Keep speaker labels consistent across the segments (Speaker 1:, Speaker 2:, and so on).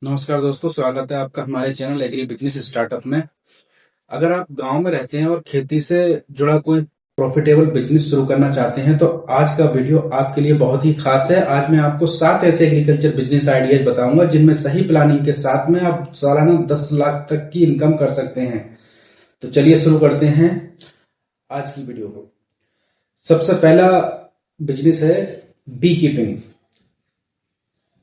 Speaker 1: नमस्कार दोस्तों, स्वागत है आपका हमारे चैनल एग्री बिजनेस स्टार्टअप में। अगर आप गांव में रहते हैं और खेती से जुड़ा कोई प्रॉफिटेबल बिजनेस शुरू करना चाहते हैं तो आज का वीडियो आपके लिए बहुत ही खास है। आज मैं आपको 7 ऐसे एग्रीकल्चर बिजनेस आइडियाज बताऊंगा जिनमें सही प्लानिंग के साथ में आप सालाना 10 लाख तक की इनकम कर सकते हैं। तो चलिए शुरू करते हैं आज की वीडियो को। सबसे पहला बिजनेस है बी कीपिंग।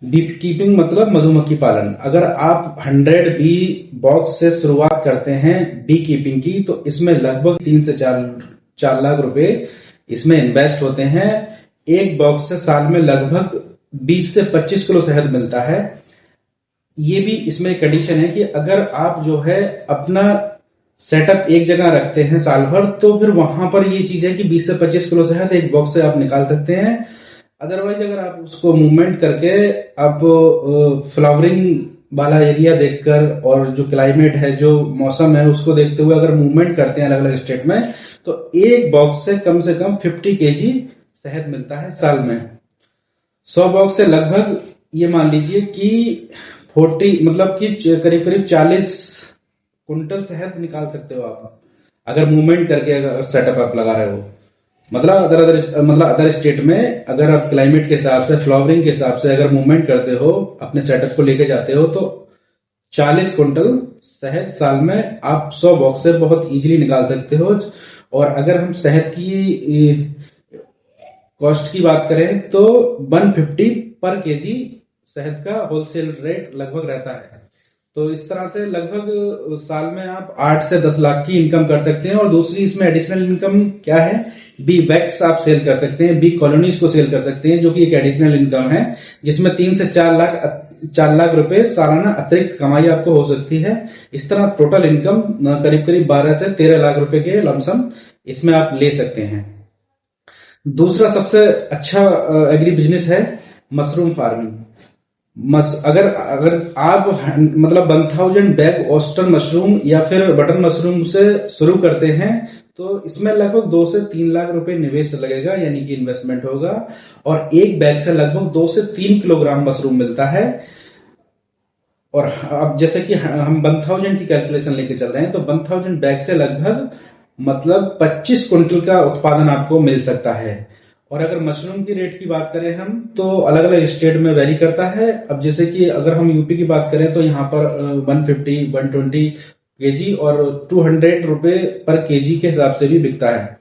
Speaker 1: बी कीपिंग मतलब मधुमक्खी पालन। अगर आप 100 बी बॉक्स से शुरुआत करते हैं बी कीपिंग की तो इसमें लगभग 3 से 4 लाख रुपए इसमें इन्वेस्ट होते हैं। एक बॉक्स से साल में लगभग 20 से 25 किलो शहद मिलता है। ये भी इसमें कंडीशन है कि अगर आप जो है अपना सेटअप एक जगह रखते हैं साल भर तो फिर वहां पर ये चीज है कि 20 से 25 किलो शहद एक बॉक्स से आप निकाल सकते हैं। अदरवाइज अगर आप उसको मूवमेंट करके आप फ्लावरिंग वाला एरिया देखकर और जो क्लाइमेट है, जो मौसम है, उसको देखते हुए अगर मूवमेंट करते हैं अलग अलग स्टेट में तो एक बॉक्स से कम 50 केजी शहद मिलता है साल में। 100 बॉक्स से लगभग ये मान लीजिए कि 40 मतलब कि करीब करीब 40 कुंटल शहद निकाल सकते हो आप अगर मूवमेंट करके अगर सेटअप आप लगा रहे हो। मतलब अदर स्टेट में अगर आप क्लाइमेट के हिसाब से, फ्लावरिंग के हिसाब से अगर मूवमेंट करते हो, अपने सेटअप को लेके जाते हो तो 40 कुंटल शहद साल में आप 100 बॉक्स से बहुत इजीली निकाल सकते हो। और अगर हम शहद की कॉस्ट की बात करें तो 150 पर केजी शहद का होलसेल रेट लगभग रहता है। तो इस तरह से लगभग साल में आप 8 से 10 लाख की इनकम कर सकते हैं। और दूसरी इसमें एडिशनल इनकम क्या है, बी वैक्स आप सेल कर सकते हैं, बी कॉलोनीज को सेल कर सकते हैं, जो कि एक एडिशनल इनकम है जिसमें 3 से 4 लाख रुपए सालाना अतिरिक्त कमाई आपको हो सकती है। इस तरह टोटल इनकम करीब करीब 12 से 13 लाख रुपए के लमसम इसमें आप ले सकते हैं। दूसरा सबसे अच्छा एग्री बिजनेस है मशरूम फार्मिंग। अगर अगर आप मतलब 1000 बैग ऑस्टर मशरूम या फिर बटन मशरूम से शुरू करते हैं तो इसमें लगभग 2 से 3 लाख रुपए निवेश लगेगा, यानी कि इन्वेस्टमेंट होगा। और एक बैग से लगभग 2 से 3 किलोग्राम मशरूम मिलता है। और अब जैसे कि हम 1000 की कैलकुलेशन लेके चल रहे हैं तो 1000 बैग से लगभग मतलब 25 कुंटल का उत्पादन आपको मिल सकता है। और अगर मशरूम की रेट की बात करें हम तो अलग अलग स्टेट में वेरी करता है। अब जैसे कि अगर हम यूपी की बात करें तो यहाँ पर 150, 120 केजी और 200 रुपए पर केजी के हिसाब से भी बिकता है।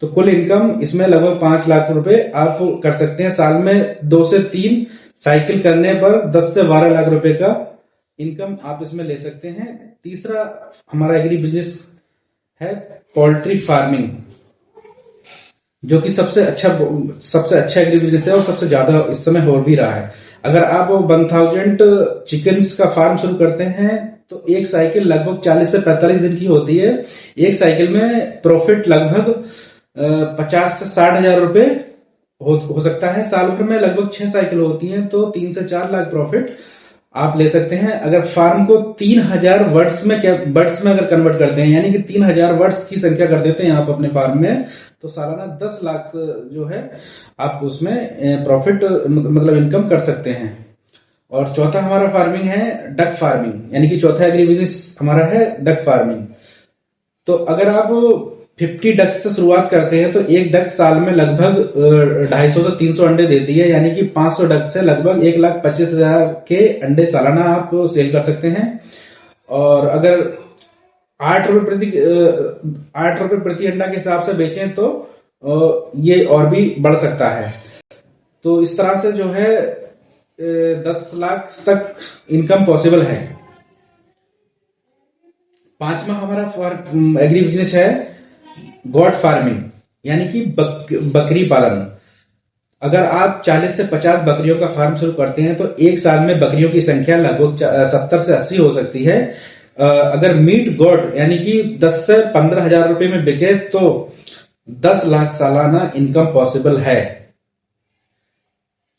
Speaker 1: तो कुल इनकम इसमें लगभग 5 लाख रुपए आप कर सकते हैं साल में। 2 से 3 साइकिल करने पर 10 से 12 लाख रुपए का इनकम आप इसमें ले सकते हैं। तीसरा हमारा एग्री बिजनेस है पोल्ट्री फार्मिंग, जो कि सबसे अच्छा एग्री बिजनेस है और सबसे ज्यादा इस समय हो भी रहा है। अगर आप 1000 चिकन्स का फार्म शुरू करते हैं तो एक साइकिल लगभग 40 से 45 दिन की होती है। एक साइकिल में प्रॉफिट लगभग 50 से 60 हजार रुपए हो सकता है। साल भर में लगभग 6 साइकिल होती हैं तो 3 से 4 लाख प्रॉफिट आप ले सकते हैं। अगर फार्म को 3000 वर्ड्स में अगर कन्वर्ट करते हैं, यानी कि 3000 वर्ड्स की संख्या कर देते हैं आप अपने फार्म में, तो सालाना 10 लाख जो है आप उसमें प्रॉफिट मतलब इनकम कर सकते हैं। और चौथा हमारा फार्मिंग है डक फार्मिंग, यानी कि चौथा एग्री बिजनेस हमारा है डक फार्मिंग। तो अगर आप 50 डक्स से शुरुआत करते हैं तो एक डक साल में लगभग 250 से 300 अंडे देती है, यानी कि 500 डक्स से लगभग 1,25,000 के अंडे सालाना आप सेल कर सकते हैं। और अगर 8 रुपए प्रति अंडा के हिसाब से बेचें तो ये और भी बढ़ सकता है। तो इस तरह से जो है 10 लाख तक इनकम पॉसिबल है। पांचवा हमारा एग्री बिजनेस है गॉट फार्मिंग, यानी कि बकरी पालन। अगर आप 40 से 50 बकरियों का फार्म शुरू करते हैं तो एक साल में बकरियों की संख्या लगभग 70 से 80 हो सकती है। अगर मीट गॉट यानी कि 10 से 15 हजार रुपए में बिके तो 10 लाख सालाना इनकम पॉसिबल है।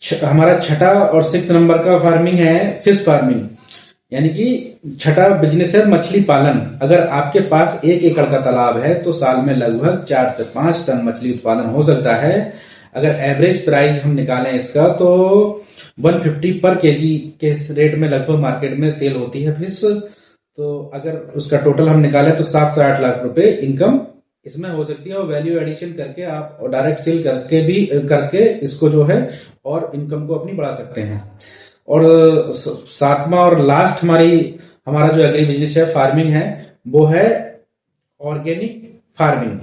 Speaker 1: हमारा छठा और 6 नंबर का फार्मिंग है फिश फार्मिंग, यानी कि छठा बिजनेस है मछली पालन। अगर आपके पास 1 एकड़ का तालाब है तो साल में लगभग 4 से 5 टन मछली उत्पादन हो सकता है। अगर एवरेज प्राइस हम निकालें इसका तो 150 पर केजी के रेट में लगभग मार्केट में सेल होती है फिश। तो अगर उसका टोटल हम निकालें तो 7 से 8 लाख रुपए इनकम इसमें हो सकती है। और वैल्यू एडिशन करके आप डायरेक्ट सेल करके इसको जो है और इनकम को अपनी बढ़ा सकते हैं। और सातवां और लास्ट हमारा जो एग्री बिजनेस है फार्मिंग है, वो है ऑर्गेनिक फार्मिंग।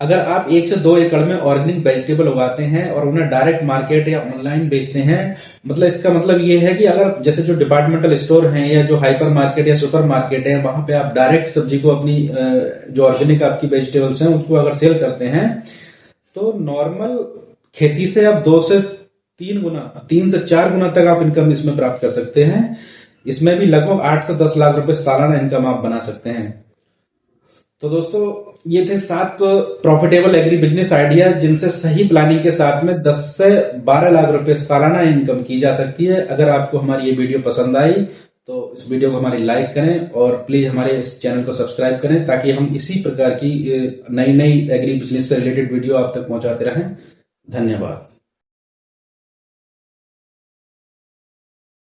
Speaker 1: अगर आप 1 से 2 एकड़ में ऑर्गेनिक वेजिटेबल उगाते हैं और उन्हें डायरेक्ट मार्केट या ऑनलाइन बेचते हैं, मतलब इसका मतलब ये है कि अगर जैसे जो डिपार्टमेंटल स्टोर हैं या जो हाइपर मार्केट या सुपर मार्केट है, वहां पे आप डायरेक्ट सब्जी को अपनी जो ऑर्गेनिक आपकी वेजिटेबल्स हैं उसको अगर सेल करते हैं तो नॉर्मल खेती से आप 2 से 3 से 4 गुना तक आप इनकम इसमें प्राप्त कर सकते हैं। इसमें भी लगभग 8 से 10 लाख रुपए सालाना इनकम आप बना सकते हैं। तो दोस्तों ये थे 7 प्रॉफिटेबल एग्री बिजनेस आइडिया जिनसे सही प्लानिंग के साथ में 10 से 12 लाख रुपए सालाना इनकम की जा सकती है। अगर आपको हमारी ये वीडियो पसंद आई तो इस वीडियो को हमारी लाइक करें और प्लीज हमारे इस चैनल को सब्सक्राइब करें ताकि हम इसी प्रकार की नई एग्री बिजनेस से रिलेटेड वीडियो आप तक पहुंचाते रहें। धन्यवाद।